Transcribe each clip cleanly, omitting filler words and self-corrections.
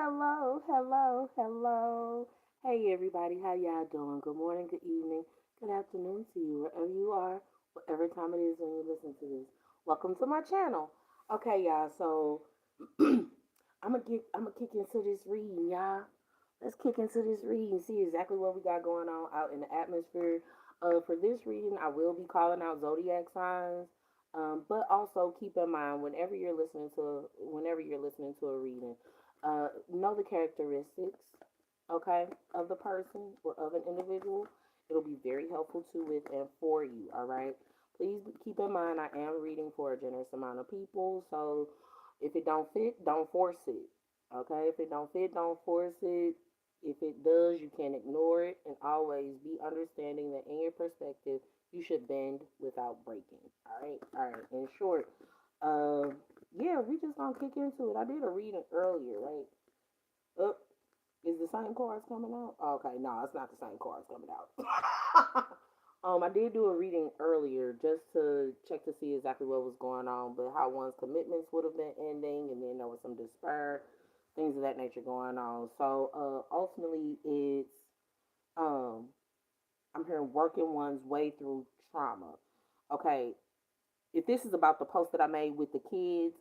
Hello, hello, hello. Hey everybody, how y'all doing? Good morning, good evening, good afternoon to you, wherever you are, whatever time it is when you listen to this. Welcome to my channel. Okay, y'all, so I'm gonna kick into this reading, y'all. Let's kick into this reading, see exactly what we got going on out in the atmosphere. For this reading, I will be calling out zodiac signs. But also keep in mind whenever you're listening to a reading, know the characteristics, okay, of the person or of an individual. It'll be very helpful to with and for you. All right. Please keep in mind I am reading for a generous amount of people, so if it don't fit, don't force it. Okay. If it don't fit, don't force it. If it does, you can ignore it and always be understanding that in your perspective, you should bend without breaking. All right. All right. In short, uh, yeah, we just gonna kick into it. I did a reading earlier, right? Oh, is the same cards coming out? Oh, okay, no, it's not the same cards coming out. I did do a reading earlier just to check to see exactly what was going on, but how one's commitments would have been ending, and then there was some despair, things of that nature going on. So, ultimately, it's um, I'm hearing working one's way through trauma. Okay, if this is about the post that I made with the kids,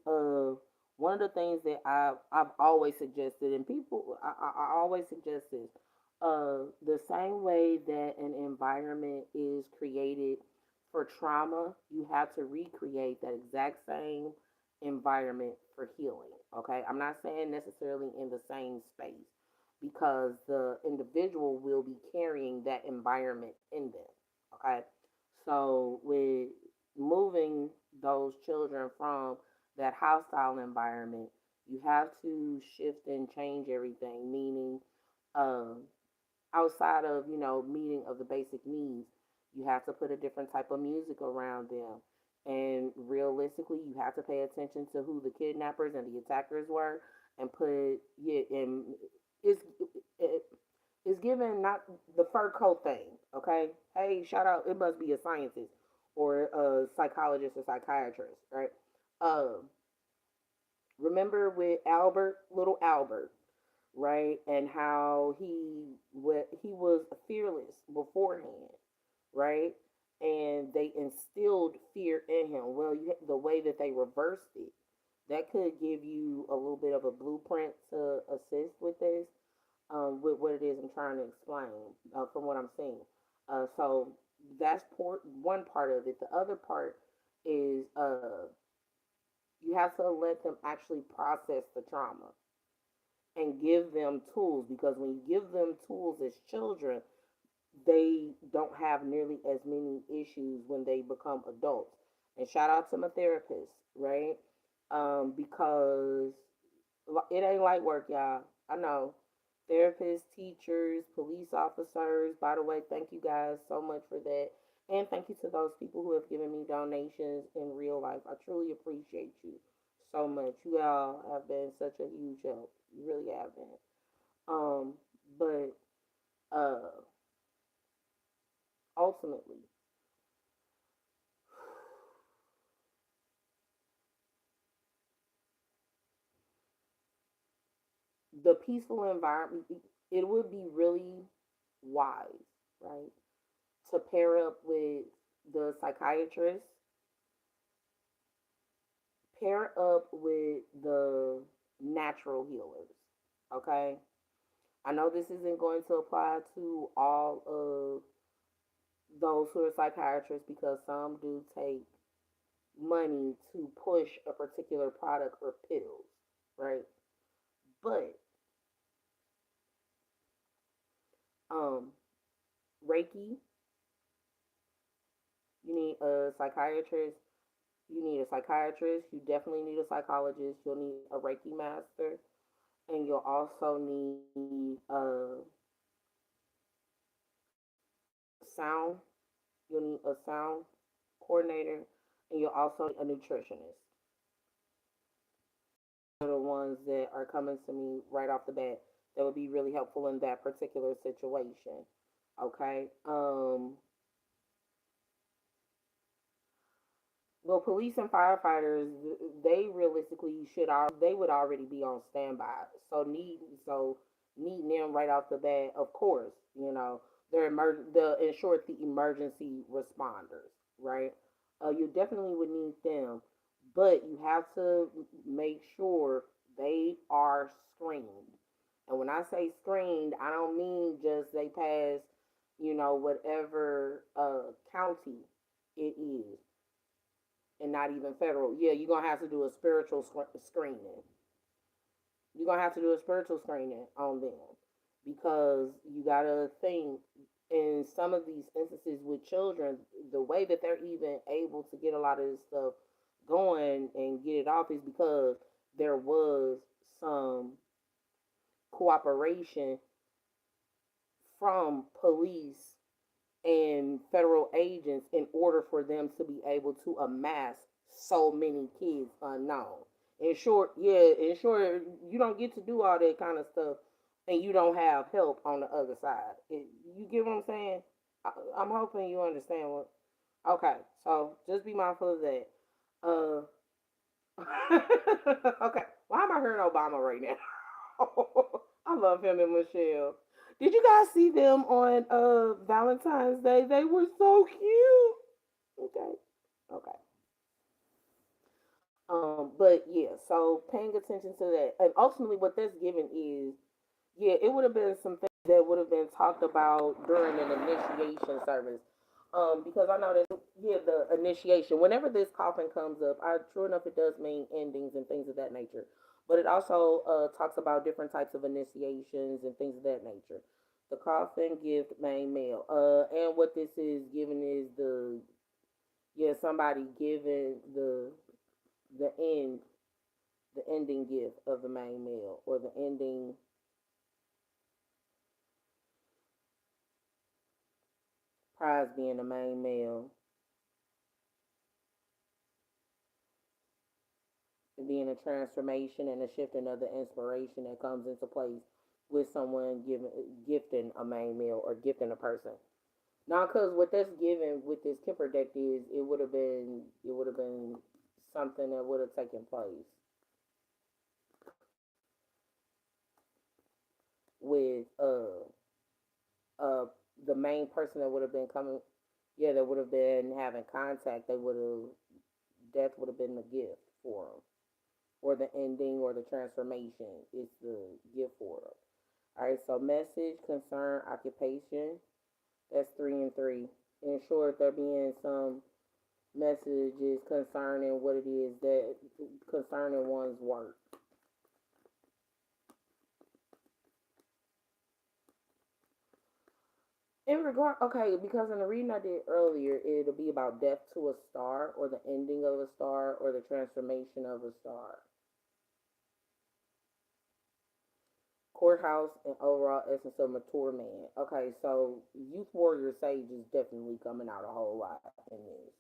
one of the things that I've always suggested, and people I always suggest this, the same way that an environment is created for trauma, you have to recreate that exact same environment for healing. Okay, I'm not saying necessarily in the same space because the individual will be carrying that environment in them. Okay, so with moving those children from that hostile environment, you have to shift and change everything, meaning um, outside of, meeting of the basic needs, you have to put a different type of music around them. And realistically, you have to pay attention to who the kidnappers and the attackers were and put, yeah, and it's, it, it's given not the fur coat thing, okay? Hey, shout out, it must be a scientist or a psychologist or psychiatrist, right? Um, Remember with Albert, little Albert, right? And how he was fearless beforehand, right? And they instilled fear in him. Well, the way that they reversed it, that could give you a little bit of a blueprint to assist with this, with what it is I'm trying to explain, from what I'm seeing. So that's one part of it. The other part is you have to let them actually process the trauma and give them tools, because when you give them tools as children, they don't have nearly as many issues when they become adults. And shout out to my therapist, right? Because it ain't light work, y'all. I know. Therapists, teachers, police officers. By the way, thank you guys so much for that. And thank you to those people who have given me donations in real life. I truly appreciate you so much. You all have been such a huge help. You really have been. Um, but ultimately, the peaceful environment, it would be really wise, right, to pair up with the psychiatrist, pair up with the natural healers. Okay, I know this isn't going to apply to all of those who are psychiatrists because some do take money to push a particular product or pills, right? But um, Reiki, you need a psychiatrist. You need a psychiatrist. You definitely need a psychologist. You'll need a Reiki master, and you'll also need sound. You'll need a sound coordinator, and you'll also need a nutritionist. Are the ones that are coming to me right off the bat that would be really helpful in that particular situation. Okay. Well, police and firefighters, they realistically they would already be on standby. So needing them right off the bat, of course, the in short, the emergency responders, right? You definitely would need them, but you have to make sure they are screened. And when I say screened, I don't mean just they pass, whatever county it is, and not even federal. Yeah, you're gonna have to do a spiritual screening. You're gonna have to do a spiritual screening on them because you gotta think in some of these instances with children, the way that they're even able to get a lot of this stuff going and get it off is because there was some cooperation from police and federal agents in order for them to be able to amass so many kids unknown. In short, yeah, in short, you don't get to do all that kind of stuff and you don't have help on the other side. You get what I'm saying? I'm hoping you understand what. Okay, so just be mindful of that. Uh, okay, why am I hearing Obama right now? I love him and Michelle. Did you guys see them on Valentine's Day? They were so cute. Okay. Okay. But yeah, so paying attention to that. And ultimately what that's given is, yeah, it would have been some things that would have been talked about during an initiation service. Because I know that, yeah, the initiation, whenever this coffin comes up, true enough, it does mean endings and things of that nature. But it also talks about different types of initiations and things of that nature. The coffin, gift, main meal. And what this is given is somebody giving the end, the ending gift of the main meal, or the ending prize being the main meal, being a transformation and a shifting of the inspiration that comes into place with someone gifting a main meal or gifting a person. Now, because what that's given with this Kipper deck is, it would have been something that would have taken place with uh the main person that would have been coming, yeah, that would have been having contact. They would have Death would have been the gift for them, or the ending, or the transformation is the gift for them. All right, so message, concern, occupation. That's 3 and 3. In short, there being some messages concerning what it is that concerning one's work. In regard, okay, because in the reading I did earlier, it'll be about death to a star, or the ending of a star, or the transformation of a star. Courthouse and overall essence of mature man. Okay, so Youth Warrior Sage is definitely coming out a whole lot in this.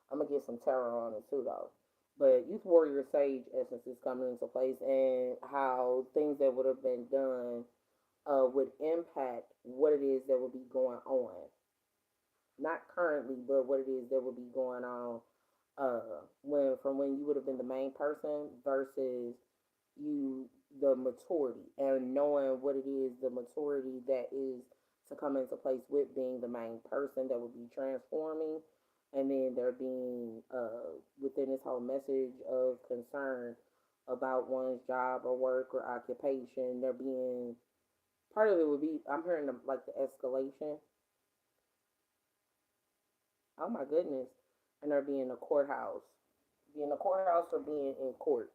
I'm gonna get some tarot on it too, though. But Youth Warrior Sage essence is coming into place, and how things that would have been done would impact what it is that would be going on. Not currently, but what it is that would be going on when you would have been the main person versus you the maturity, and knowing what it is, the maturity that is to come into place with being the main person that will be transforming. And then there being within this whole message of concern about one's job or work or occupation, there being part of it would be, I'm hearing like the escalation. Oh my goodness. And there being a courthouse, being a courthouse or being in court.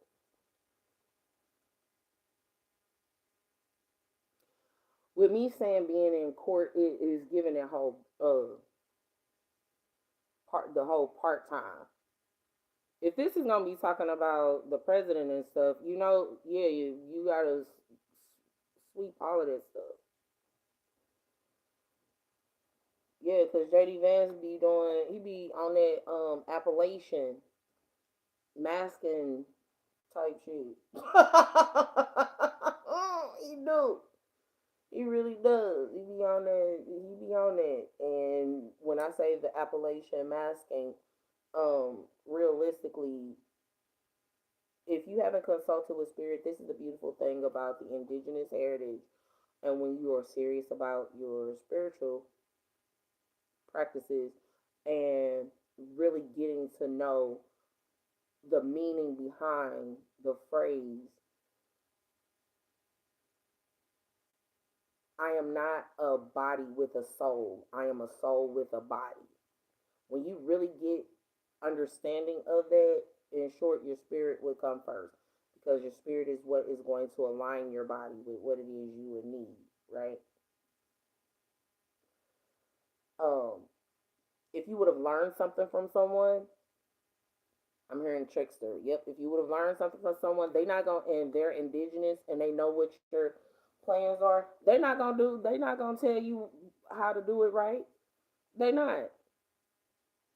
With me saying being in court, it is giving that whole the whole part time. If this is gonna be talking about the president and stuff, yeah, you gotta sweep all of that stuff. Yeah, cause JD Vance he be on that Appalachian masking type shit. He do. He really does. He be on that. He be on that. And when I say the Appalachian masking, Realistically, if you haven't consulted with spirit, this is the beautiful thing about the indigenous heritage. And when you are serious about your spiritual practices and really getting to know the meaning behind the phrase, I am not a body with a soul, I am a soul with a body. When you really get understanding of that, in short, your spirit would come first because your spirit is what is going to align your body with what it is you would need, right? Um, if you would have learned something from someone, I'm hearing trickster. Yep, if you would have learned something from someone, they not gonna and they're indigenous and they know what your plans are. They're not gonna tell you how to do it right. They not.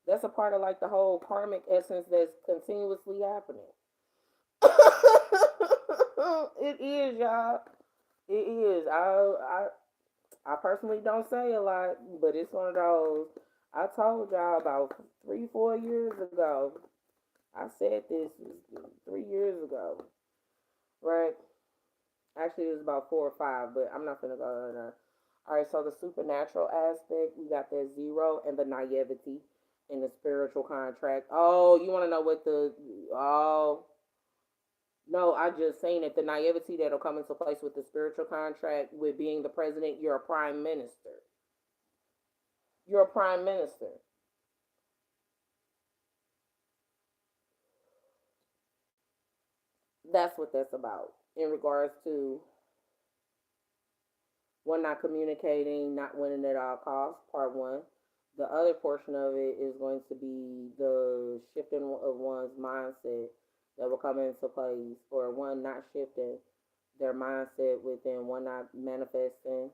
That's a part of like the whole karmic essence that's continuously happening. It is, y'all. It is. I personally don't say a lot, but it's one of those. I told y'all about 3, 4 years ago. I said this 3 years ago, right? Actually, it was about 4 or 5, but I'm not gonna go there. All right, so the supernatural aspect, we got that zero and the naivety in the spiritual contract. Oh, you want to know what the oh no, I just saying that the naivety that'll come into place with the spiritual contract with being the president, you're a prime minister. You're a prime minister. That's what that's about in regards to one, not communicating, not winning at all costs, part one. The other portion of it is going to be the shifting of one's mindset that will come into place, or one not shifting their mindset within one not manifesting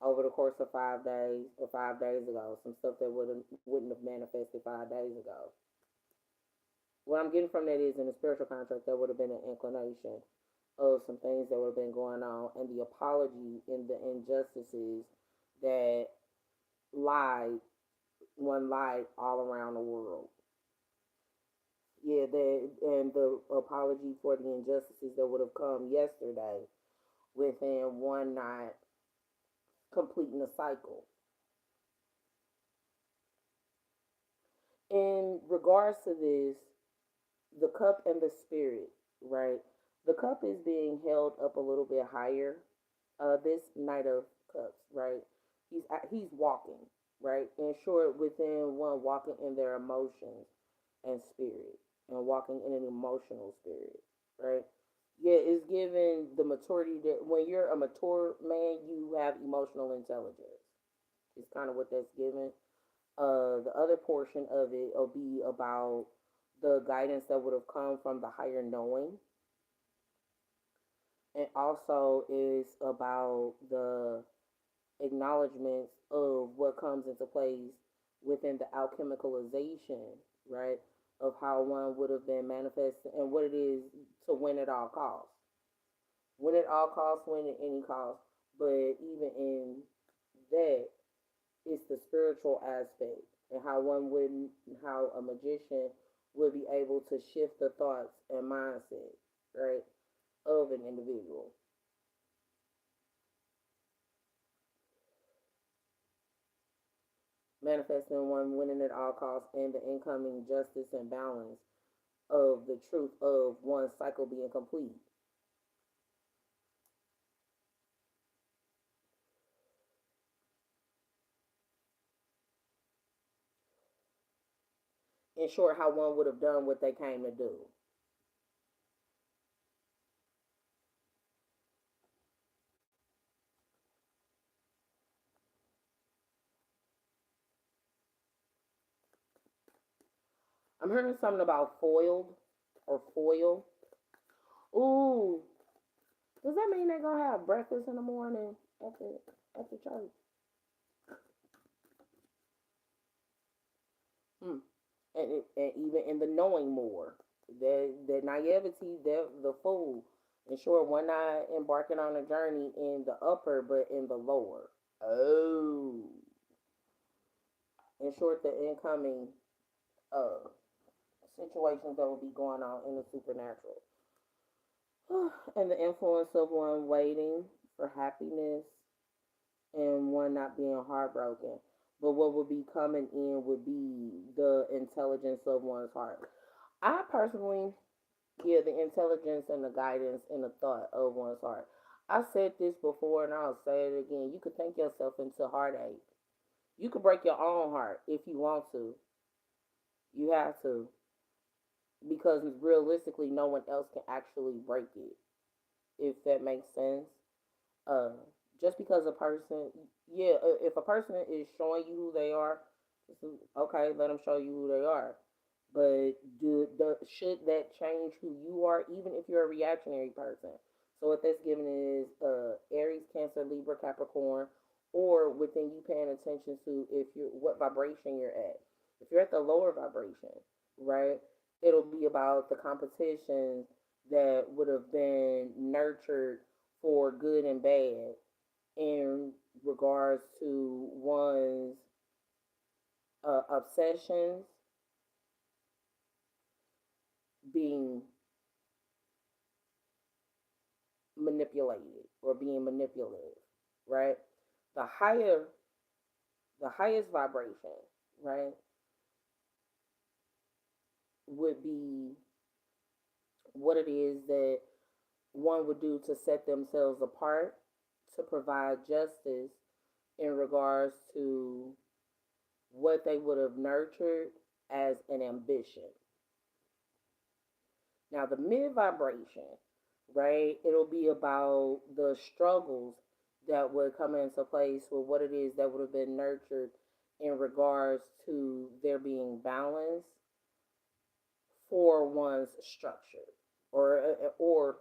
over the course of 5 days or 5 days ago, some stuff that wouldn't have manifested 5 days ago. What I'm getting from that is in the spiritual contract, there would have been an inclination of some things that would have been going on, and the apology and the injustices that lied, one lied all around the world. Yeah, that and the apology for the injustices that would have come yesterday within one not completing the cycle. In regards to this, the cup and the spirit, right? The cup is being held up a little bit higher. This Knight of Cups, right? He's walking, right? And sure, within one walking in their emotions and spirit, and walking in an emotional spirit, right? Yeah, it's given the maturity that when you're a mature man, you have emotional intelligence. It's kind of what that's given. The other portion of it will be about the guidance that would have come from the higher knowing, and also is about the acknowledgments of what comes into place within the alchemicalization, right? Of how one would have been manifested and what it is to win at all costs. Win at all costs, win at any cost. But even in that, it's the spiritual aspect and how one would, how a magician would be able to shift the thoughts and mindset, right, of an individual. Manifesting one winning at all costs and the incoming justice and balance of the truth of one cycle being complete. In short, how one would have done what they came to do. I'm hearing something about foiled or foil. Ooh, does that mean they're gonna have breakfast in the morning at the church? Hmm. And even in the knowing more, the naivety, the fool. In short, one not embarking on a journey in the upper, but in the lower. Oh, in short, the incoming. uh situations that will be going on in the supernatural. And the influence of one waiting for happiness and one not being heartbroken. But what would be coming in would be the intelligence of one's heart. I personally, yeah, the intelligence and the guidance and the thought of one's heart. I said this before and I'll say it again. You could think yourself into heartache. You could break your own heart if you want to. You have to. Because realistically, no one else can actually break it, if that makes sense. Uh, just because a person, yeah, if a person is showing you who they are, okay, let them show you who they are. But should that change who you are, even if you're a reactionary person? So what that's given is Aries, Cancer, Libra, Capricorn, or within you paying attention to if you're what vibration you're at. If you're at the lower vibration, right, it'll be about the competitions that would have been nurtured for good and bad in regards to one's obsessions being manipulated or being manipulative, right? The higher, the highest vibration, right, would be what it is that one would do to set themselves apart, to provide justice in regards to what they would have nurtured as an ambition. Now, the mid vibration, right, it'll be about the struggles that would come into place with what it is that would have been nurtured in regards to there being balance for one's structure. Or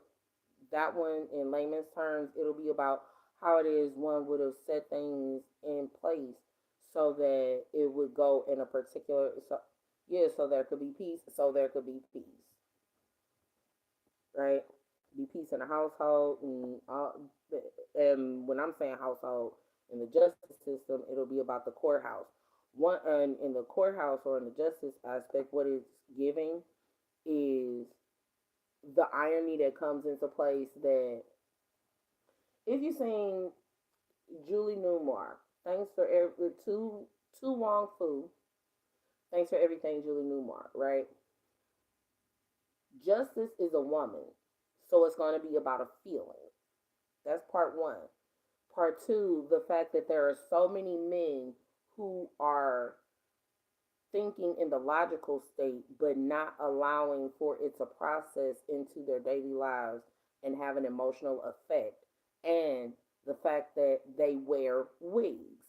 that one, in layman's terms, it'll be about how it is one would have set things in place so that it would go in a particular, so, yeah, so there could be peace, so there could be peace, right? Be peace in the household, and when I'm saying household in the justice system, it'll be about the courthouse. One in the courthouse or in the justice aspect, what it's giving is the irony that comes into place that if you seen Julie Newmar, thanks for to Wong Fu, thanks for everything, Julie Newmar, right? Justice is a woman, so it's going to be about a feeling. That's part one. Part two, the fact that there are so many men who are thinking in the logical state, but not allowing for it to process into their daily lives and have an emotional effect. And the fact that they wear wigs.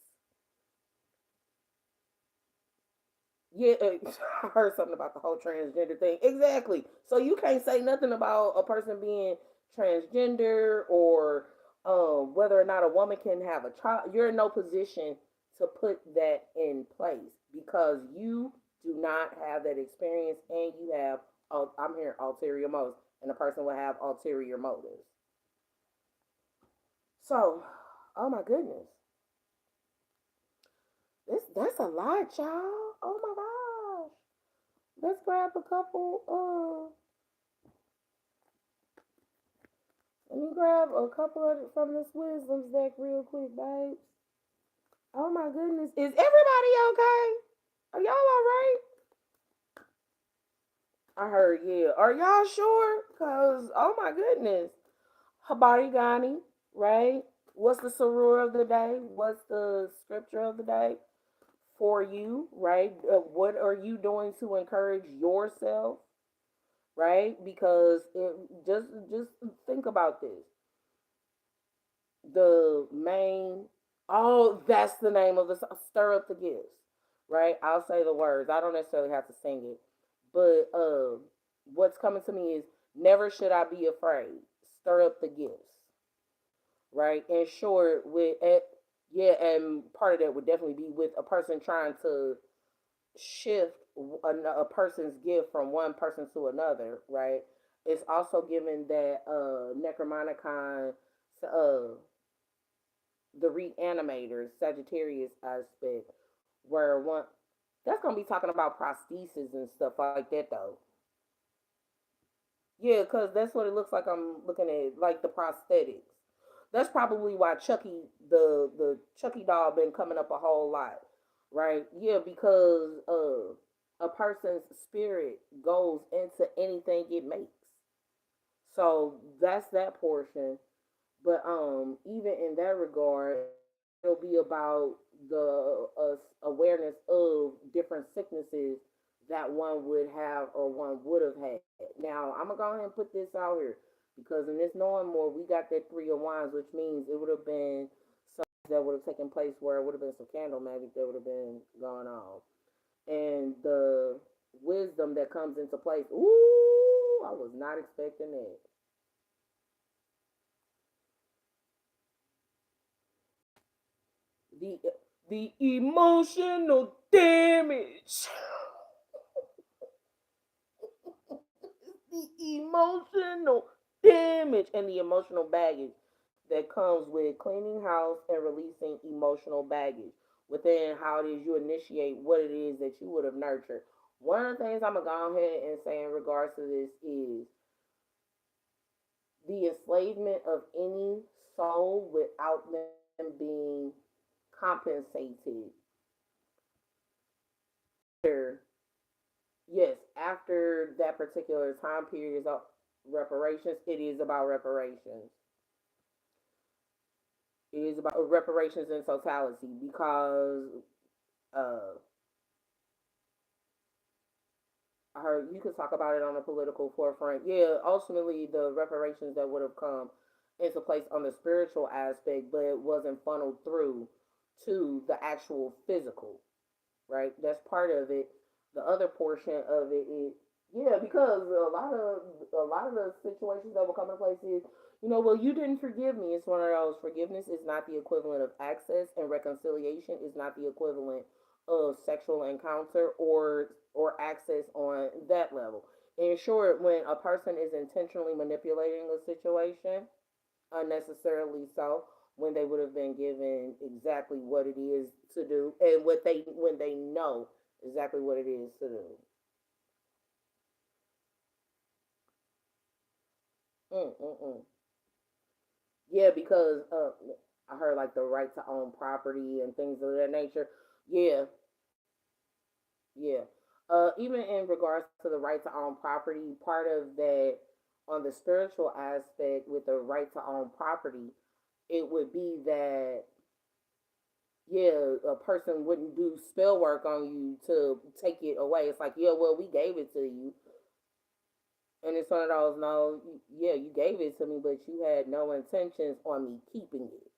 Yeah, I heard something about the whole transgender thing. Exactly. So you can't say nothing about a person being transgender or whether or not a woman can have a child. You're in no position to put that in place because you do not have that experience and you have, I'm hearing ulterior motives, and a person will have ulterior motives. So, oh my goodness, that's a lot, y'all. Oh my gosh. Let's grab a couple. Let me grab a couple of it from this wisdom deck real quick, babes. Oh my goodness, is everybody okay? Are y'all all right? I heard yeah. Are y'all sure? Cause oh my goodness, Habari Gani, right? What's the surah of the day? What's the scripture of the day for you, right? What are you doing to encourage yourself, right? Because just think about this. The main, oh, that's the name of the stir up the gifts, right? I'll say the words. I don't necessarily have to sing it, but what's coming to me is never should I be afraid. Stir up the gifts, right? And sure, with yeah, and part of that would definitely be with a person trying to shift a person's gift from one person to another, right? It's also given that Necromonicon, the reanimator Sagittarius aspect, where one, That's gonna be talking about prosthesis and stuff like that, though. Yeah, because that's what it looks like. I'm looking at like the prosthetics. That's probably why the Chucky doll, been coming up a whole lot, right? Yeah, because a person's spirit goes into anything it makes. So that's that portion. But even in that regard, it'll be about the awareness of different sicknesses that one would have or one would have had. Now, I'm gonna go ahead and put this out here because in this knowing more, we got that three of wands, which means it would have been something that would have taken place where it would have been some candle magic that would have been going on, and the wisdom that comes into place. Ooh, I was not expecting that. the the emotional damage, the emotional damage, and the emotional baggage that comes with cleaning house and releasing emotional baggage within how it is you initiate what it is that you would have nurtured. One of the things I'm gonna go ahead and say in regards to this is the enslavement of any soul without them being compensated. Yes, after that particular time period is up reparations, it is about reparations. It is about reparations in totality because uh I heard you could talk about it on a political forefront. Yeah, ultimately the reparations that would have come into place on the spiritual aspect, but it wasn't funneled through to the actual physical, right? That's part of it. The other portion of it is yeah, because a lot of the situations that will come into place is, well, you didn't forgive me. It's one of those forgiveness is not the equivalent of access, and reconciliation is not the equivalent of sexual encounter or access on that level. In short, when a person is intentionally manipulating a situation, unnecessarily so, when they would have been given exactly what it is to do and what they when they know exactly what it is to do. Mm-mm-mm. Yeah, because I heard like the right to own property and things of that nature. Yeah, yeah. Even in regards to the right to own property, part of that on the spiritual aspect with the right to own property, it would be that yeah, a person wouldn't do spell work on you to take it away. It's like, yeah, well, we gave it to you. And it's one of those, no, yeah, you gave it to me, but you had no intentions on me keeping it.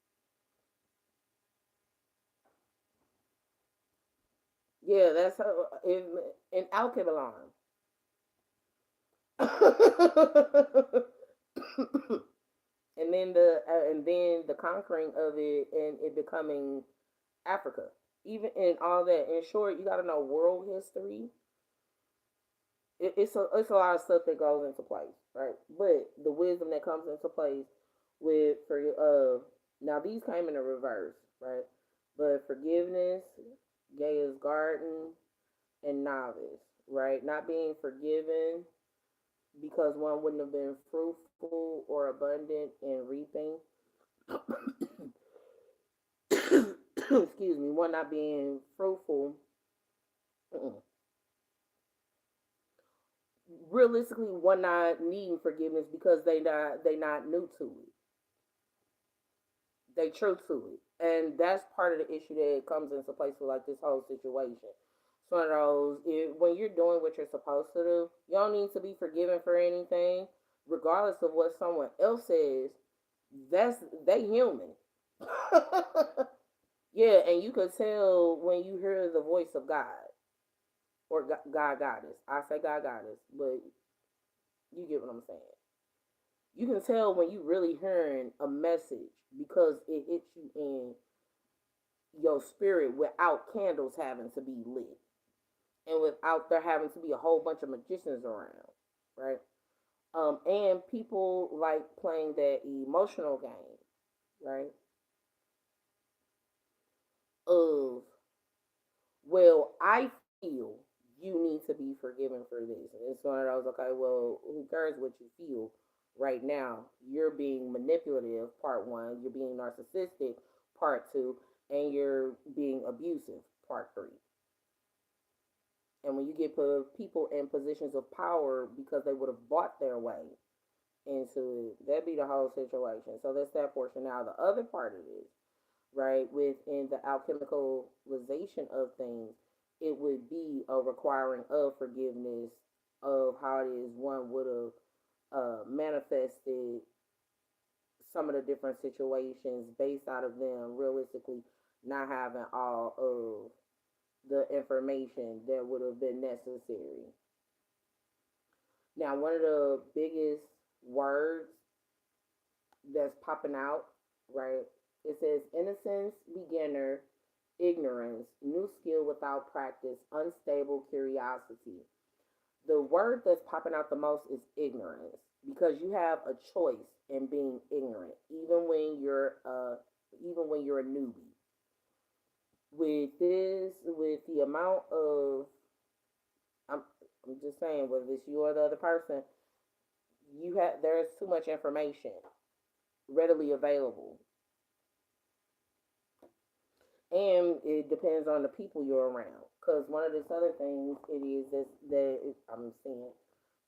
Yeah, that's how, in Alkebalan. And then the conquering of it and it becoming Africa. Even in all that, in short, you got to know world history. It's a lot of stuff that goes into place, right? But the wisdom that comes into place with for now these came in a reverse, right? But forgiveness, Gaia's garden, and novice, right? Not being forgiven because one wouldn't have been fruitful or abundant in reaping. Excuse me, one not being fruitful. Realistically, one not needing forgiveness because they not new to it. They true to it, and that's part of the issue that comes into place with like this whole situation. It's one of those when you're doing what you're supposed to do, you don't need to be forgiven for anything, regardless of what someone else says. That's they human. Yeah, and you can tell when you hear the voice of God or God goddess. I say God goddess, but you get what I'm saying. You can tell when you really hearing a message because it hits you in your spirit without candles having to be lit and without there having to be a whole bunch of magicians around, right? And people like playing that emotional game, right? Of well, I feel. You need to be forgiven for this. And it's one of those, okay, well, who cares what you feel right now? You're being manipulative, part one. You're being narcissistic, part two. And you're being abusive, part three. And when you get people in positions of power because they would have bought their way into it, that'd be the whole situation. So that's that portion. Now, the other part of this, right, within the alchemicalization of things, it would be a requiring of forgiveness of how it is one would have manifested some of the different situations based out of them realistically not having all of the information that would have been necessary. Now, one of the biggest words that's popping out, right? It says innocence, beginner, ignorance, new skill without practice, unstable curiosity. The word that's popping out the most is ignorance because you have a choice in being ignorant, even when you're a newbie. With this, with the amount of, I'm, I'm just saying, whether it's you or the other person, there's too much information readily available, and it depends on the people you're around. Because one of these other things it is I'm seeing,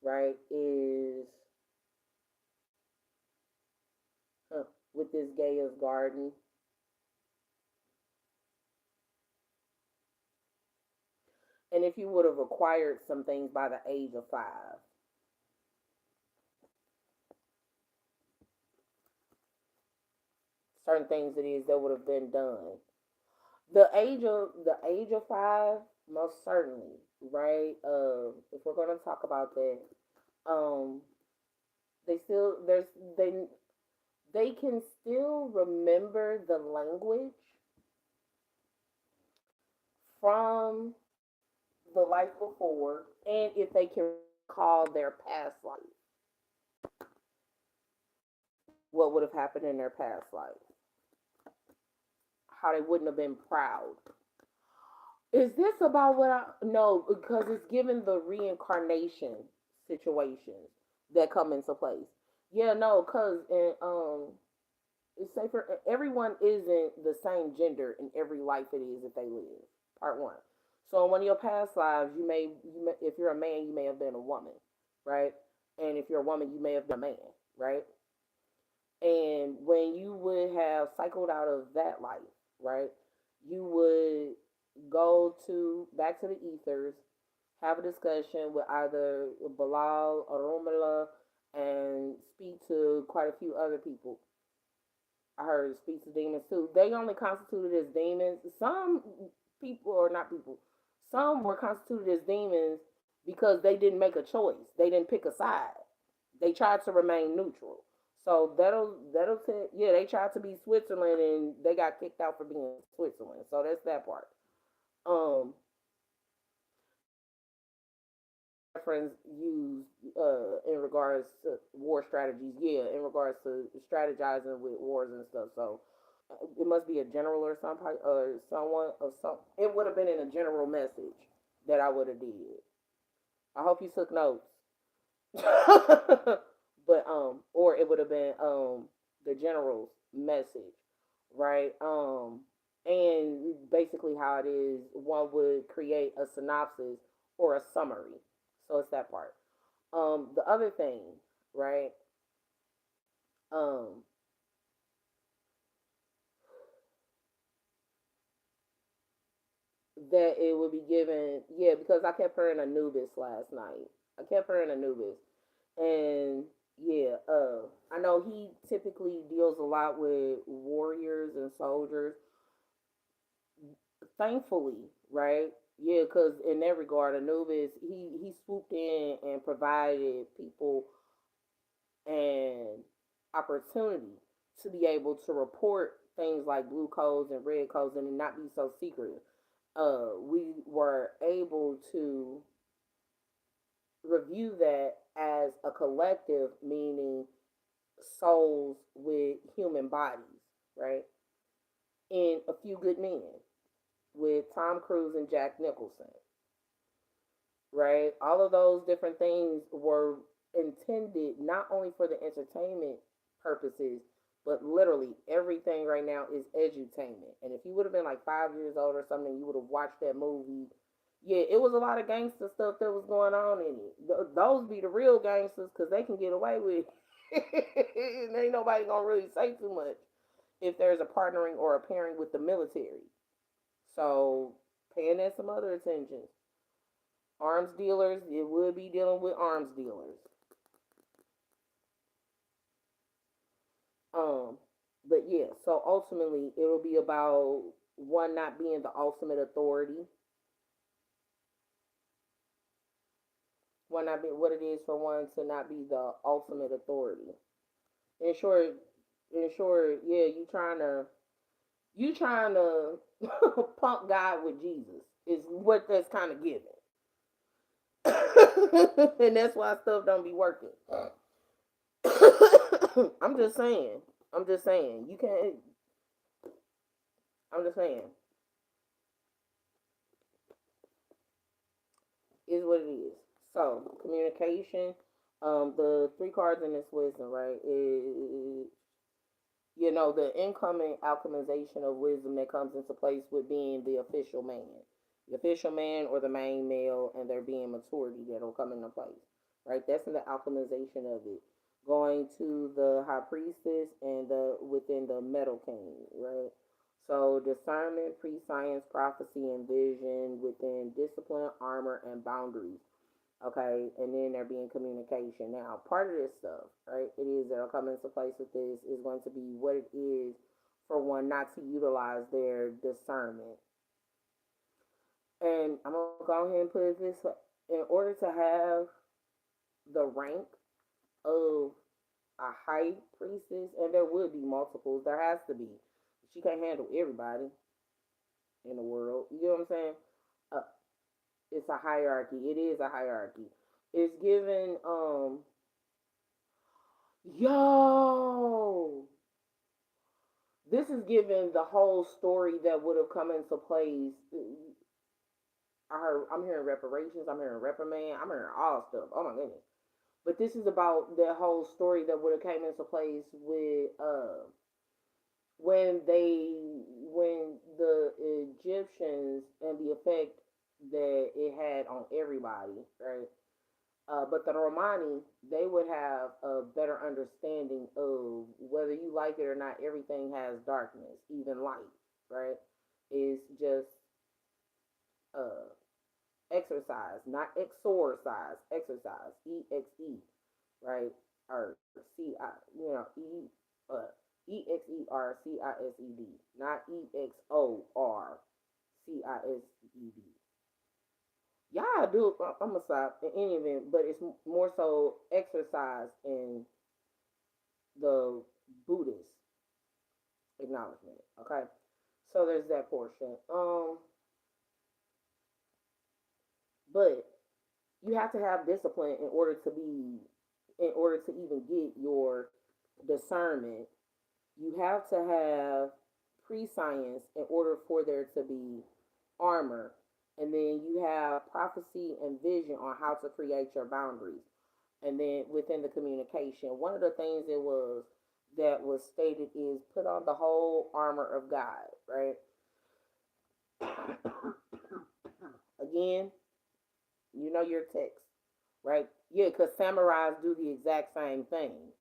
right, is with this Gaia's garden. And if you would have acquired some things by the age of 5, certain things it is that would have been done. The age of 5, most certainly, right? If we're gonna talk about that, um, they still there's they can still remember the language from the life before, and if they can recall their past life, what would have happened in their past life, how they wouldn't have been proud. Is this about what I no? Because it's given the reincarnation situations that come into place. Yeah, no, cause it's safer. Everyone isn't the same gender in every life it is that they live. Part one. So in one of your past lives, if you're a man, you may have been a woman, right? And if you're a woman, you may have been a man, right? And when you would have cycled out of that life, right, you would go to back to the ethers, have a discussion with either Bilal or Romala, and speak to quite a few other people. I heard speak to demons too. They only constituted as demons. Some people, or not people, some were constituted as demons because they didn't make a choice. They didn't pick a side. They tried to remain neutral. So that'll say, yeah, they tried to be Switzerland and they got kicked out for being Switzerland. So that's that part. Um, reference used in regards to war strategies. Yeah, in regards to strategizing with wars and stuff. So it must be a general or someone or some. It would have been in a general message that I would have did. I hope you took notes. But or it would have been the general's message, right? And basically how it is, one would create a synopsis or a summary. So it's that part. The other thing, right? Um, that it would be given, yeah, because I kept hearing Anubis last night. I kept hearing Anubis, and yeah, I know he typically deals a lot with warriors and soldiers. Thankfully, right? Yeah, because in that regard, Anubis he swooped in and provided people an opportunity to be able to report things like blue codes and red codes and not be so secretive. We were able to review that as a collective, meaning souls with human bodies, right? In A Few Good Men with Tom Cruise and Jack Nicholson. right? All of those different things were intended not only for the entertainment purposes, but literally everything right now is edutainment. And if you would have been like 5 years old or something, you would have watched that movie. Yeah, it was a lot of gangster stuff that was going on in it. Those be the real gangsters because they can get away with it. And ain't nobody gonna really say too much if there's a partnering or a pairing with the military. So paying that some other attention. Arms dealers, it would be dealing with arms dealers. Um, but yeah, so ultimately it'll be about one not being the ultimate authority, one not being what it is for one to not be the ultimate authority. In short, yeah, you trying to pump God with Jesus is what that's kind of given. And that's why stuff don't be working. I'm just saying. I'm just saying. You can't. I'm just saying. Is what it is. So communication. The three cards in this wisdom, right? Is the incoming alchemization of wisdom that comes into place with being the official man or the main male, and there being maturity that'll come into place, right? That's in the alchemization of it. Going to the high priestess and the within the metal king, right? So discernment, pre-science, prophecy, and vision within discipline, armor, and boundaries. Okay, and then there being communication. Now, part of this stuff, right, it is that'll come into place with this is going to be what it is for one not to utilize their discernment. And I'm gonna go ahead and put it this way: in order to have the rank of a high priestess, and there would be multiples, there has to be. She can't handle everybody in the world. You know what I'm saying? Uh, it's a hierarchy. It is a hierarchy. It's given yo, this is given the whole story that would have come into place. I'm hearing reparations, I'm hearing reprimand, I'm hearing all stuff. Oh my goodness. But this is about the whole story that would have came into place with when they when the Egyptians and the effect that it had on everybody, right? But the Romani, they would have a better understanding of whether you like it or not. Everything has darkness, even light, right? It's just uh, exercise, not exorcise, exercise, EXE, right? Or uh, EXERCISED, not EXORCISED. Yeah, I do. I'm gonna stop in any event, but it's more so exercise in the Buddhist acknowledgement. Okay, so there's that portion. But you have to have discipline in order to even get your discernment. You have to have pre-science in order for there to be armor, and then you have prophecy and vision on how to create your boundaries. And then within the communication, one of the things that was stated is put on the whole armor of God, right? Again, you know your text, right? Yeah, because samurais do the exact same thing.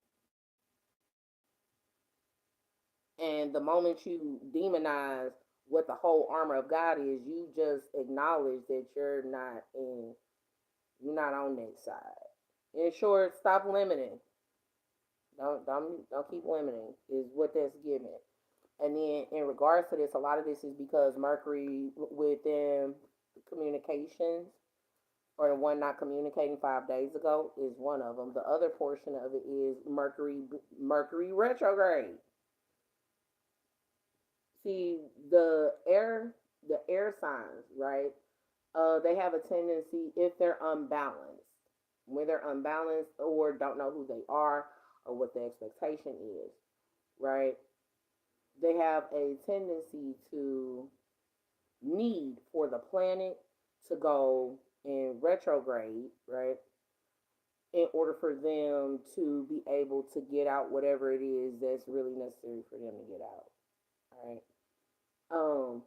And the moment you demonize what the whole armor of God is, you just acknowledge that you're not on that side. In short, stop limiting. Don't keep limiting is what that's given. And then in regards to this, a lot of this is because Mercury within communications or the one not communicating 5 days ago is one of them. The other portion of it is Mercury retrograde. See the air signs, right? They have a tendency if they're unbalanced, when they're unbalanced or don't know who they are or what the expectation is, right? They have a tendency to need for the planet to go. in retrograde, right? In order for them to be able to get out whatever it is that's really necessary for them to get out, right? Um,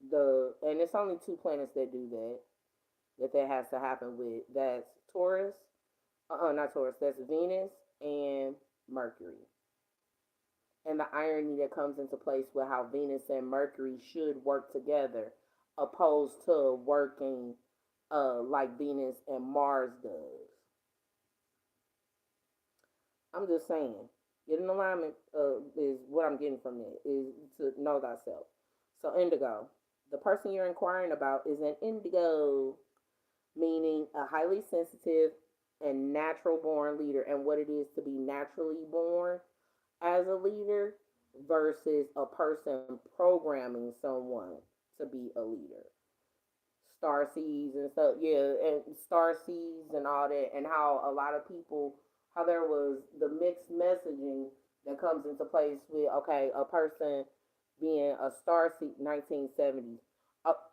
the and it's only two planets that do that has to happen with. That's Taurus, not Taurus. That's Venus and Mercury. And the irony that comes into place with how Venus and Mercury should work together, opposed to working like Venus and Mars does. I'm just saying, getting alignment is what I'm getting from it, is to know thyself. So indigo, the person you're inquiring about is an indigo, meaning a highly sensitive and natural born leader, and what it is to be naturally born as a leader versus a person programming someone to be a leader. Star seeds and stuff, yeah, and star seeds and all that, and how a lot of people, how there was the mixed messaging that comes into place with, okay, a person being a star seed 1970s.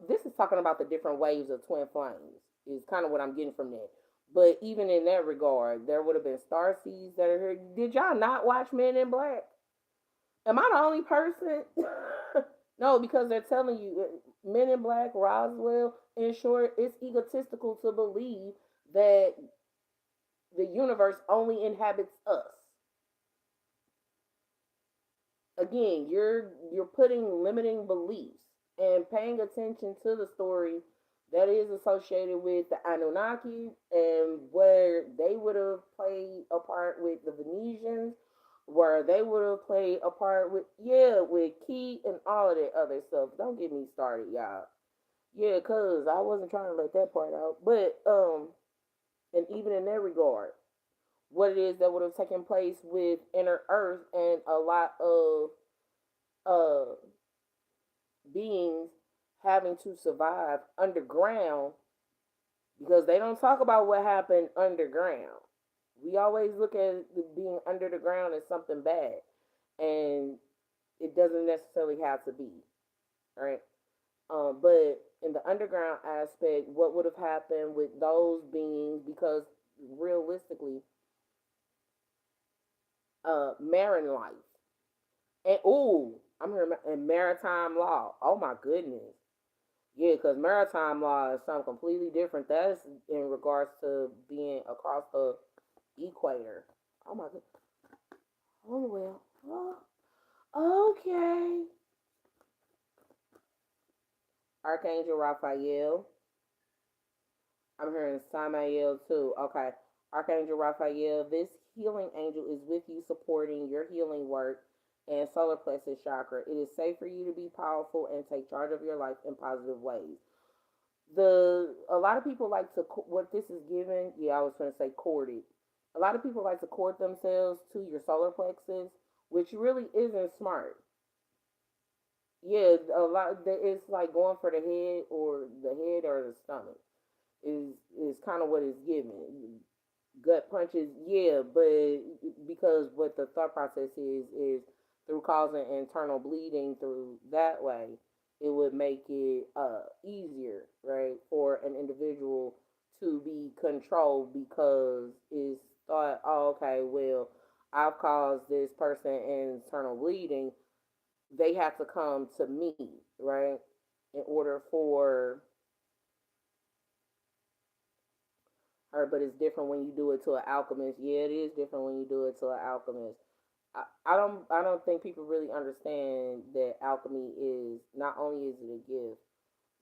This is talking about the different waves of twin flames, is kind of what I'm getting from that. But even in that regard, there would have been star seeds that are here. Did y'all not watch Men in Black? Am I the only person? No, because they're telling you, Men in Black, Roswell. In short, it's egotistical to believe that the universe only inhabits us. Again, you're putting limiting beliefs and paying attention to the story that is associated with the Anunnaki and where they would have played a part with the Venetians, where they would have played a part with, yeah, with Key and all of that other stuff. Don't get me started, y'all. Yeah, cause I wasn't trying to let that part out. But and even in that regard, what it is that would have taken place with Inner Earth and a lot of uh beings having to survive underground, because they don't talk about what happened underground. We always look at being under the ground as something bad, and it doesn't necessarily have to be, right? But in the underground aspect, what would have happened with those beings? Because realistically, marine life, and ooh, I'm here in maritime law. Oh my goodness, yeah, because maritime law is something completely different. That's in regards to being across the equator. Oh my god. Oh well. Oh, okay. Archangel Raphael. I'm hearing Samael too. Okay. Archangel Raphael, this healing angel is with you, supporting your healing work and solar plexus chakra. It is safe for you to be powerful and take charge of your life in positive ways. A lot of people like to, what this is given, yeah, I was going to say courted. A lot of people like to court themselves to your solar plexus, which really isn't smart. Yeah, a lot, it's like going for the head or the stomach is kind of what it's given. Gut punches, yeah, but because what the thought process is through causing internal bleeding through that way, it would make it easier, right, for an individual to be controlled, because it's thought, oh, okay, well, I've caused this person internal bleeding. They have to come to me, right, in order for her. But it's different when you do it to an alchemist. Yeah, it is different when you do it to an alchemist. I don't think people really understand that alchemy is, not only is it a gift,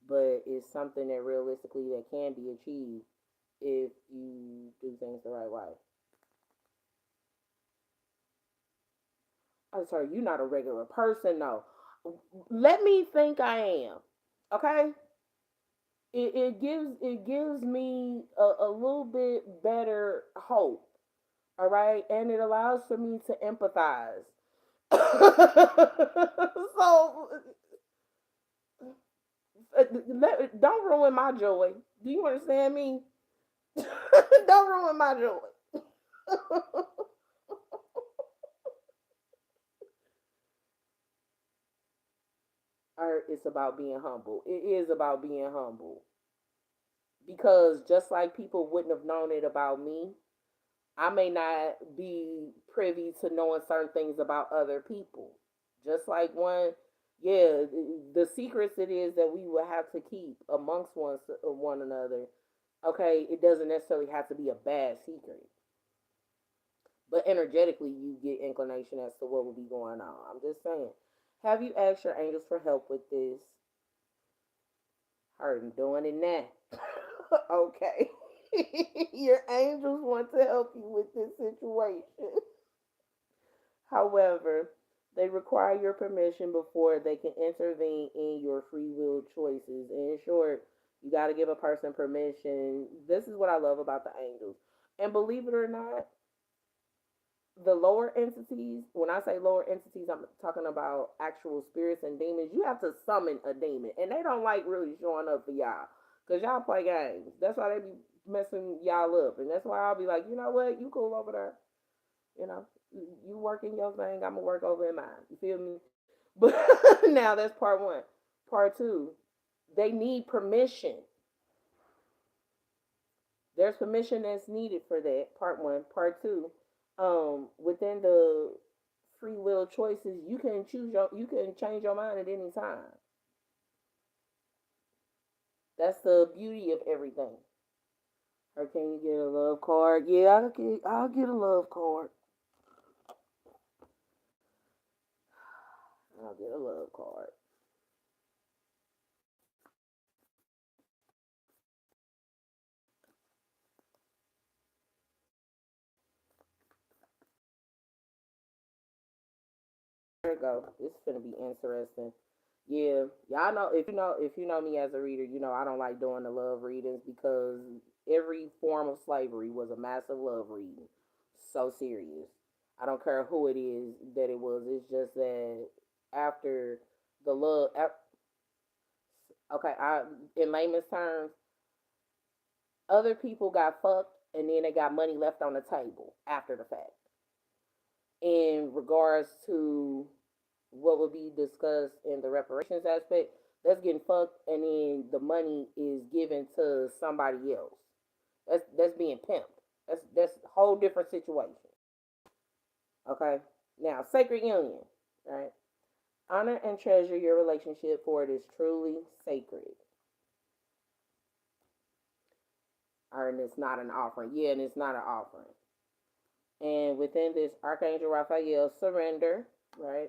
but it's something that realistically that can be achieved if you do things the right way. I'm sorry, you're not a regular person. No, let me think I am. Okay, it gives me a little bit better hope. All right, and it allows for me to empathize. So don't ruin my joy. Do you understand me? Don't ruin my joy. Or it's about being humble. It is about being humble. because just like people wouldn't have known it about me, I may not be privy to knowing certain things about other people. Just like yeah, the secrets it is that we will have to keep amongst one another. Okay, it doesn't necessarily have to be a bad secret, but energetically you get inclination as to what will be going on. I'm just saying. Have you asked your angels for help with this? Heard them doing it now. Okay. Your angels want to help you with this situation. However, they require your permission before they can intervene in your free will choices. And in short, you got to give a person permission. This is what I love about the angels. And believe it or not, the lower entities, when I say lower entities, I'm talking about actual spirits and demons. You have to summon a demon, and they don't like really showing up for y'all because y'all play games. That's why they be messing y'all up, and that's why I'll be like, you know what, you cool over there, you know, you working your thing, I'm gonna work over in mine. You feel me? But now that's part one. Part two, they need permission. There's permission that's needed for that. Part one. Part two, within the free will choices, you can change your mind at any time. That's the beauty of everything. Or can you get a love card? Yeah, I'll get a love card. I'll get a love card. There we go. This is gonna be interesting. Yeah, y'all know if you know me as a reader, you know I don't like doing the love readings because every form of slavery was a massive love reading. So serious. I don't care who it is that it was. It's just that after the love, okay, in layman's terms, other people got fucked and then they got money left on the table after the fact. In regards to what will be discussed in the reparations aspect, that's getting fucked, and then the money is given to somebody else. That's being pimped. That's a whole different situation. Okay. Now, sacred union, right? Honor and treasure your relationship, for it is truly sacred. And it's not an offering. Yeah, and it's not an offering. And within this, Archangel Raphael, surrender, right?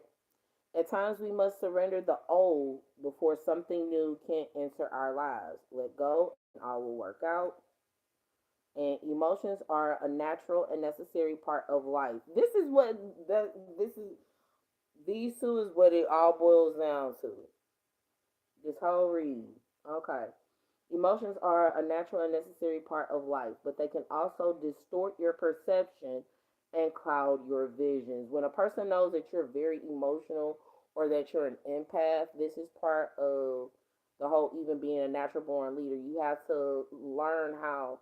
At times, we must surrender the old before something new can enter our lives. Let go, and all will work out. And emotions are a natural and necessary part of life. This is what that this is. These two is what it all boils down to. This whole read. Okay. Emotions are a natural and necessary part of life, but they can also distort your perception and cloud your visions. When a person knows that you're very emotional or that you're an empath, this is part of the whole even being a natural born leader. You have to learn how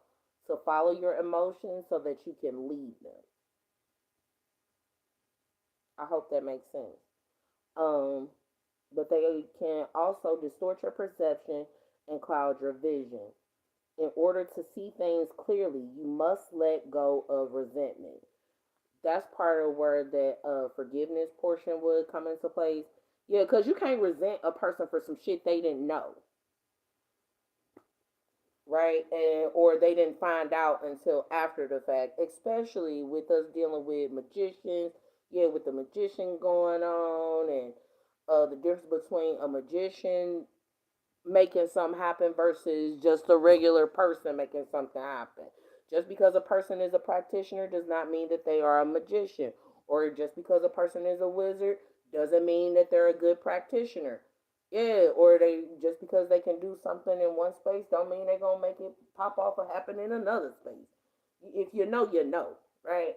to follow your emotions so that you can lead them. I hope that makes sense. Um, but they can also distort your perception and cloud your vision. In order to see things clearly, you must let go of resentment. That's part of where that forgiveness portion would come into place. Yeah, because you can't resent a person for some shit they didn't know, right? And or they didn't find out until after the fact. Especially with us dealing with magicians. Yeah, with the magician going on and the difference between a magician making something happen versus just a regular person making something happen. Just because a person is a practitioner does not mean that they are a magician. Or just because a person is a wizard doesn't mean that they're a good practitioner. Yeah, or they just because they can do something in one space don't mean they're gonna make it pop off or happen in another space. If you know, you know, right?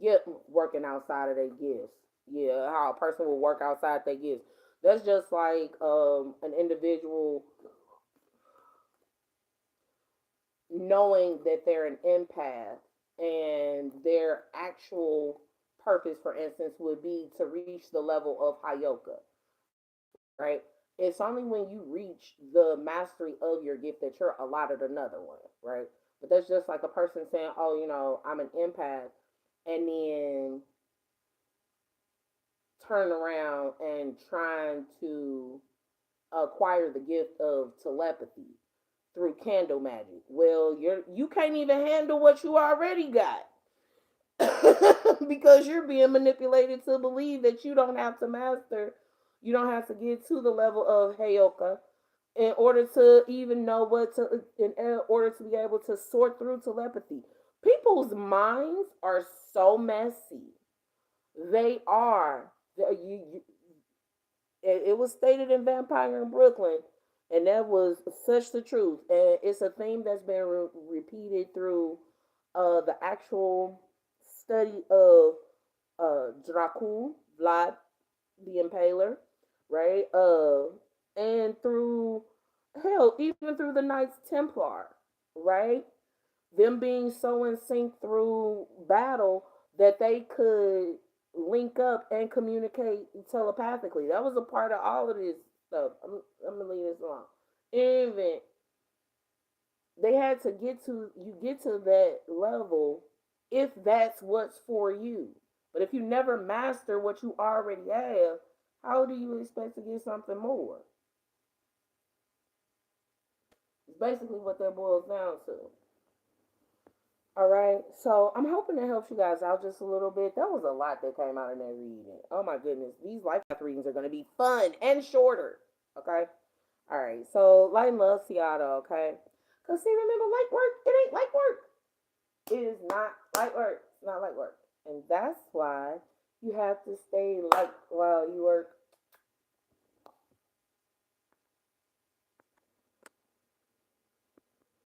Yeah, working outside of their gifts. Yeah, how a person will work outside their gifts. That's just like an individual knowing that they're an empath and their actual purpose, for instance, would be to reach the level of Hayoka, right? It's only when you reach the mastery of your gift that you're allotted another one, right? But that's just like a person saying, "Oh, I'm an empath," and then turn around and trying to acquire the gift of telepathy through candle magic. Well, you can't even handle what you already got because you're being manipulated to believe that you don't have to master, you don't have to get to the level of Heyoka in order to even know in order to be able to sort through telepathy. People's minds are so messy. They are. It was stated in Vampire in Brooklyn, and that was such the truth. And it's a theme that's been repeated through the actual study of Dracul, Vlad the Impaler, right? And through hell, even through the Knights Templar, right? Them being so in sync through battle that they could link up and communicate telepathically. That was a part of all of this stuff. I'm gonna leave this alone. Even they had to get to that level if that's what's for you. But if you never master what you already have, how do you expect to get something more? It's basically what that boils down to. All right, so I'm hoping that helps you guys out just a little bit. There was a lot that came out in that reading. Oh my goodness, these life path readings are going to be fun and shorter. Okay, all right. So light and love, Seattle. Okay, cause see, remember, light work. It ain't light work. It is not light work. It's not light work, and that's why you have to stay light while you work